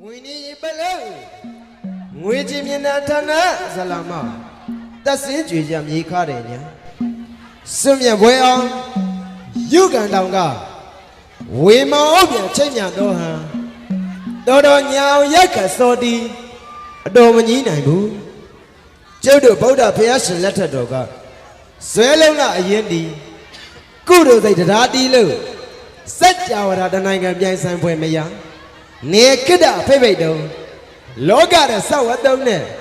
Winnie Bellow, Wijimian Tana, Salama, the Sinjam Ye Cardenia. Sumia Well, you can down go. We ma Chenya Doha. Dodo Nyao Yaka Sodi, Dominina Boo. Jodo Boda Piash letter doga. Swellona Yendi. Kudo they did Lo. Set our Adananga Bias and Puemaya. Nekeda Pevedo. Loga the Sour down there.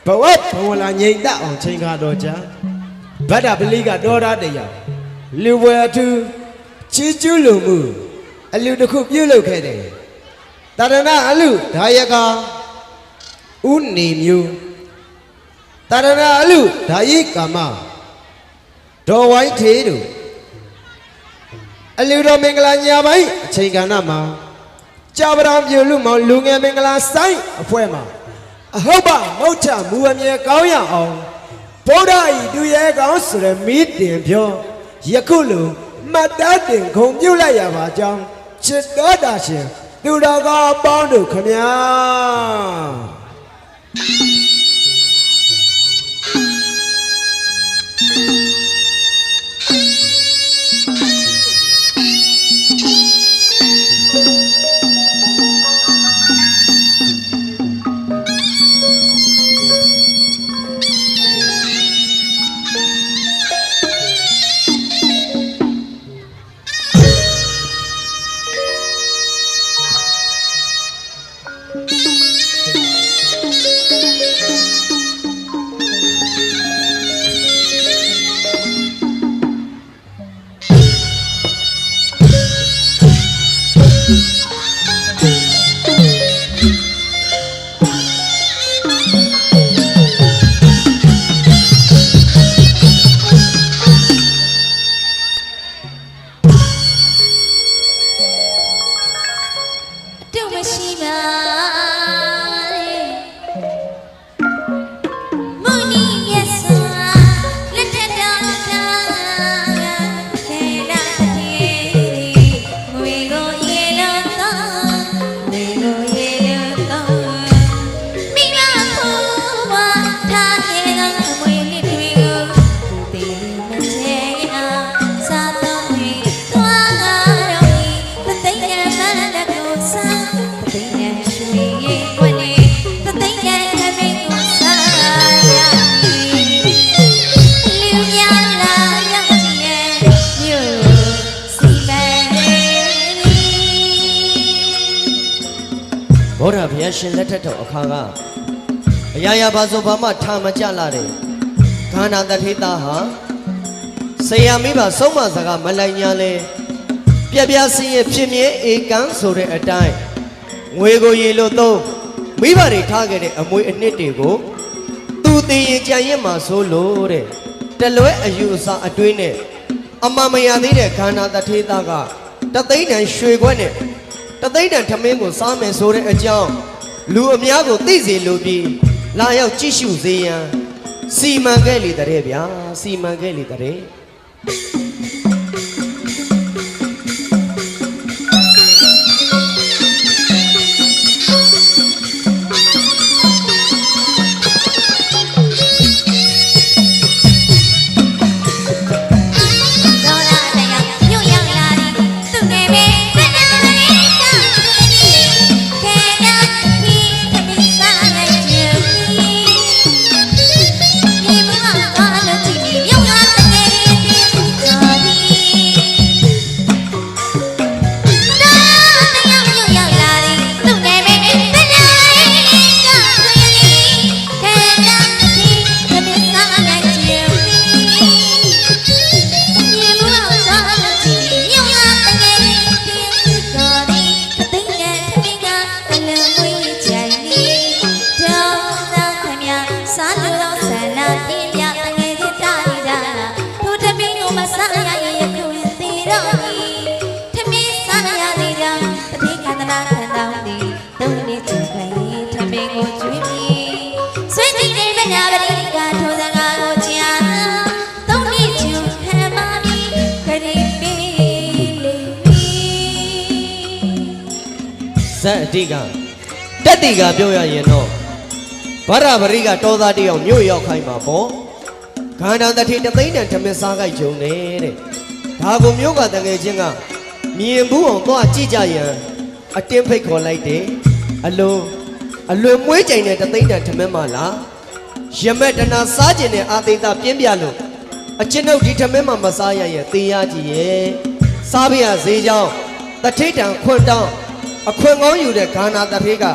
But what will I name that on Chinga Doja? But I believe I Dora de Ya. Liware to Chichulumu. A little cook you look at it. Tadana Alu, Dayaga. Unnim you. Tadana Alu, Dayikama. Do white hedu. A little Mengalanya by Chiganama. Chabram Yulumo Lunga Mengala Sai, a poema. A hoba, mocha, muamia goya on. Poda, do ye goes to the meat in pure. Yakulu, Madadin, Comulaya Vajam, Chitodashin, do the go bound come here. Bora Piashin letter to Okanga. Yaya Bazobama Tamachalare. Kana that hit ha. Sayamiba Soma Zaga Malayale. Piabiasi Pimie a gun so a time. Wego yellow though. We were targeted a muy nitigo. To the Jayama so low. Tell where you saw a twin. A mamma yadine Kana that hit aga. The thing and Shuigone. The day that Tamango Sam so a jam. Lu Amiago Tizi Lubi. Laya Chishu Zia. See Magali the Rebia. See Magali the Re. Diga တက်တီကပြောရရင်တော့ဗရဗရိကတောသားတယောက်မြို့ရောက်ခိုင်းမှာပေါ့ခန္ဓာတထေတသိန်းတန်ထမင်းစားကြိုက်ကြုံနေတဲ့ဒါကိုမြို့ကတငယ်ချင်းကမြင်ဘူးအောင်သွားကြည့်ကြရန်အတင်းဖိတ်ခေါ်လိုက်တယ်အလွန်မွေးကြိမ်တဲ့တသိန်းတန်ထမင်းမလားရမက်တနာစားကျင်တဲ့အာသိတာပြင်းပြလို့အချင်းတို့ဒီထမင်းမှမစားရရဲ့သေရကြီးရဲ့စားပြရဈေးကြောင်းတထိတ်တန်ခွန်းတောင်းအခွင့်ကောင်းယူတဲ့ခန္ဓာတထေက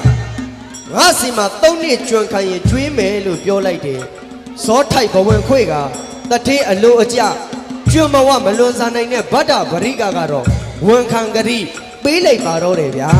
ငါစီမှာ3နှစ်ကျွန်းခံရင်ကျွေးမယ်လို့ပြောလိုက်တယ်ဇောထိုက်ဘဝင်ခွေကတထေအလိုအကျကျွန်းမဝမလွန်စားနိုင်တဲ့ဗတ္တဗရိကကတော့ဝန်ခံကတိပေးလိုက်ပါတော့တယ်ဗျာ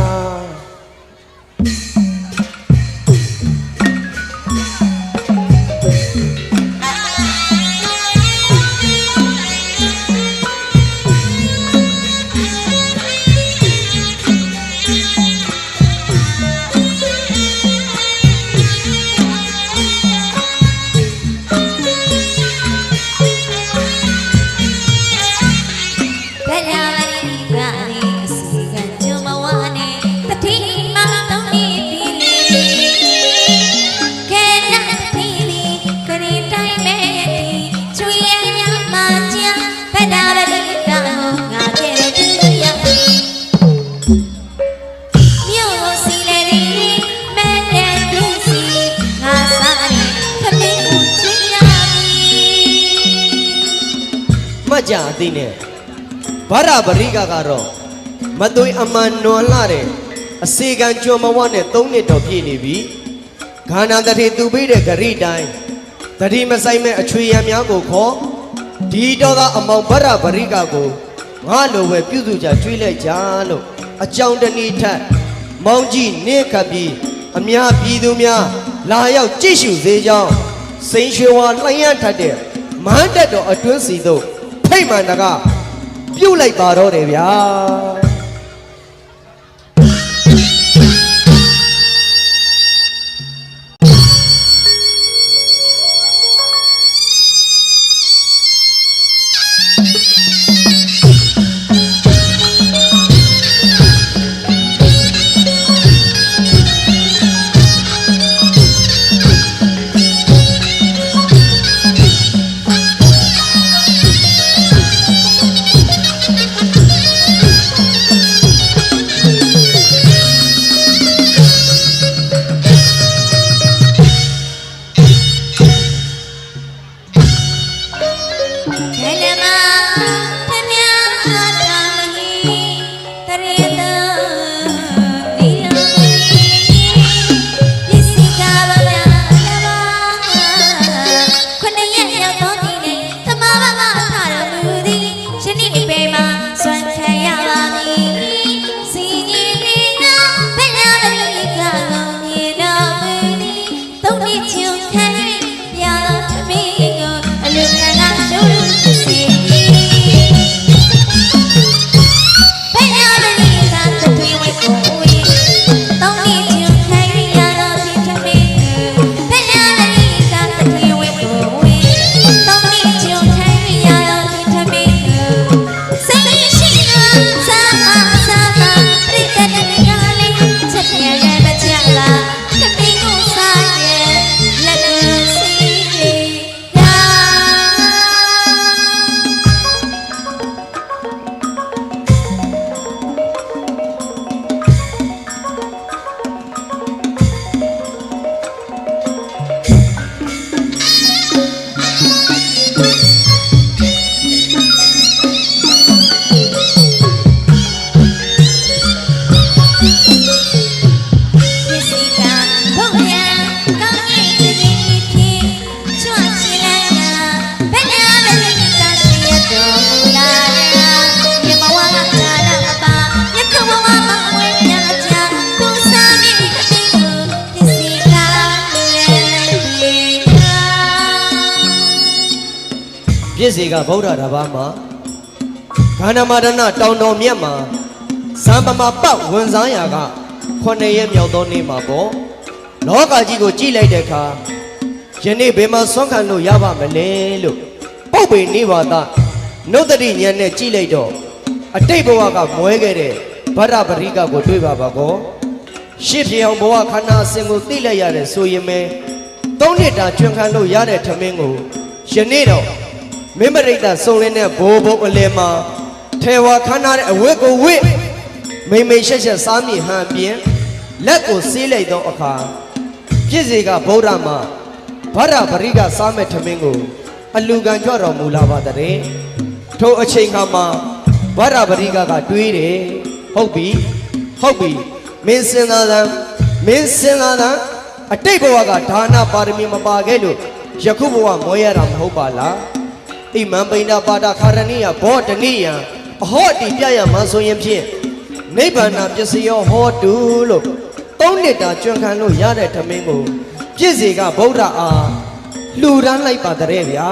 ကြအသိနဲ့ဗရဗရိကကတော့မသွေးအမှန်နွန်လှတဲ့အစေခံကြွမဝနဲ့3နှစ်တော်ပြည့်နေပြီခန္ဓာတထေသူပေးတဲ့ဂရိတိုင်းတတိမဆိုင်မဲ့အချွေရံများကိုခေါ်ဒီတော်သာအမောင်ဗရဗရိကကိုငါလိုပဲပြုစုကြကျွေးလိုက်ကြလို့အကြောင်းတနည်းထက်မောင်းကြီးနေခပ်ပြီးအများပြည်သူများလာရောက်ကြည့်ရှုစေကြောင်းစိန်ရွှေဝါလှိုင်းရထက်တဲ့မဟန်းတက်တော်အတွင်းစီတို့ဖိတ်မှန်တကပြုတ်လိုက်ပါတော့တယ်ဗျာပြည့်စေကဗုဒ္ဓတပါးမှာခန္ဓာမာဒနာတောင်တော်မြတ်မှာဇံပမာပတ်ဝင်စားရာက9ရက်မြောက်သောနေ့မှာပေါ့လောကကြီးကိုကြည့်လိုက်တဲ့အခါယနေ့ဘယ်မှာဆွမ်းခံလို့ရပါမလဲလို့ပုပ်ပေနေပါသနှုတ်တတိဉာဏ်နဲ့ကြည့်လိုက်တော့အတိတ်ဘဝကမွဲခဲ့တဲ့ဗရပရိကကိုတွေ့ပါပါကော ရှစ်ပြေအောင်ဘဝခန္ဓာအစဉ်ကိုသိလိုက်ရတဲ့ဆိုရင်ပဲ၃နှစ်တာကျွမ်းခံလို့ရတဲ့ထမင်းကိုယနေ့တော့မင်းပရိသတ်စုံလင်းတဲ့ဘိုးဘုံအလယ်မှာထေဝါခန္ဓာတဲ့အဝတ်ကိုဝတ်မိမိရှက်ရှက်စားမိဟန်ပြင်းလက်ကိုဆေးလိုက်သောအခါပြည့်စေကဗုဒ္ဓမှာဗရပရိကစားမဲ့ထမင်းကိုအလူခံကြွတော်မူလာပါတဲ့ထိုအချိန်ခါမှာဗရပရိကတွေးတယ်ဟုတ်ပြီမင်းစဉ်းစားသမ်းအတိတ်ဘဝကဒါနပါရမီမပါခဲ့လို့ယခုဘဝမွေးရတာမဟုတ်ပါလားဣမံပိဏပါဒခါရဏိယဘောတနိယအဟောတိပြရမှာဆိုရင်ဖြင့်နိဗ္ဗာန်ပစ္စယောဟောတုလို့၃နှစ်တာကျွမ်းခံလို့ရတဲ့ထမင်းကိုပြည့်စေကဗုဒ္ဓအားလှူဒန်းလိုက်ပါတဲ့ဗျာ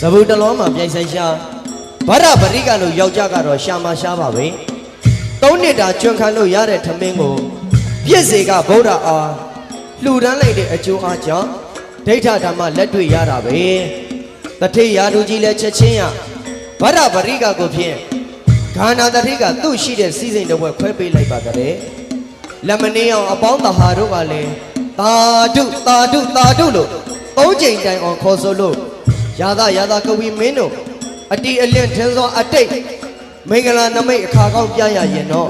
ဇဗုတလောမှာပြိုင်ဆိုင်ရှာဗရပရိကလို့ယောက်ျားကတော့ရှာမရှားပါပဲ၃နှစ်တာကျွမ်းခံလို့ရတဲ့ထမင်းကိုပြည့်စေကဗုဒ္ဓအားလှူဒန်းလိုက်တဲ့အကျိုးအားကြောင့်ဒိဋ္ဌဓမ္မလက်တွေ့ရတာပဲတထေရာလူကြီးလည်းချက်ချင်းရဗရပရိကကိုဖြင့်ဂါနာတတိကသူ့ရှိတဲ့စီးစိမ်တစ်ဝက်ခွဲပေးလိုက်ပါတဲ့လက်မနေအောင်အပေါင်းတဟာတို့ကလည်းသာဓုလို့၃ချိန်တိုင်အောင်ခေါ်ဆိုလို့ရာသာကဝီမင်းတို့အတီအလင့်ထင်းသောအတိတ်မင်္ဂလာနမိတ်အခါကောင်းပြရရင်တော့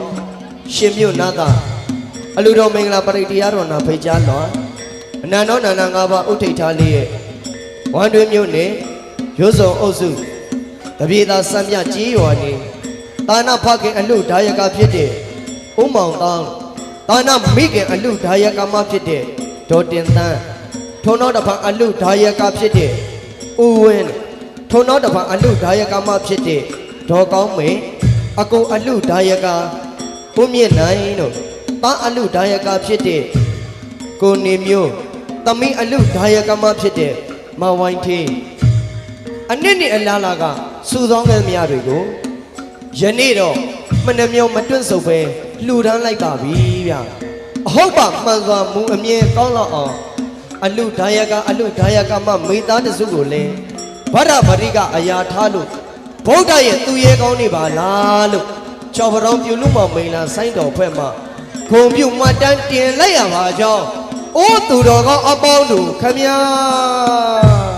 ရှင်မြို့နာသာအလူတော်မင်္ဂလာပရိတရားတော်နာဖိတ်ကြားတော်အနန္တောနန္ဒ၅ပါးဥထိတ်ထားလေးရဲ့ဝမ်တွင်မြို့နယ်ရွတ်စုံအုပ်စုတပြေသာစံပြကြီးရွာနေတာနာဖခင်အလူဒါယကဖြစ်တဲ့ဥမောင်တောင်းတာနာမိခင်အလူဒါယကမဖြစ်တဲ့ဒေါ်တင်သန်းထုံတော်တဖန်အလူဒါယကဖြစ်တဲ့ဦးဝင်းထုံတော်တဖန်အလူဒါယကမဖြစ်တဲ့ဒေါ်ကောင်းမေအကိုအလူဒါယကဦးမြင့်နိုင်တို့တာအလူဒါယကဖြစ်တဲ့ကိုနေမျိုးသမီးအလူဒါယကမဖြစ်တဲ့မဝိုင်းထေးအနစ်နှစ်အလားလာကစူဆောင်းခဲ့မြတွေကိုယနေ့တော့မနှမြောမတွန့်ဆုပ်ပဲလှူဒန်းလိုက်ပါပြီဗျအဟုတ်ပါမှန်စွာမူအမြင်ကောင်းလောက်အောင်အလူဒါယကမမိသားတစုကိုလည်းဗရပရိကအရာထားလို့ဗုဒ္ဓရဲ့သူရဲကောင်းနေပါလားလို့ချော်ပရောင်ပြူလူမောင်မိန်လာဆိုင်းတော်ဖွဲ့မှာဂုံပြုမှတ်တမ်းတင်လိုက်ရပါကြောင်းအိုးသူတော်ကောင်းအပေါင်းတို့ခမညာ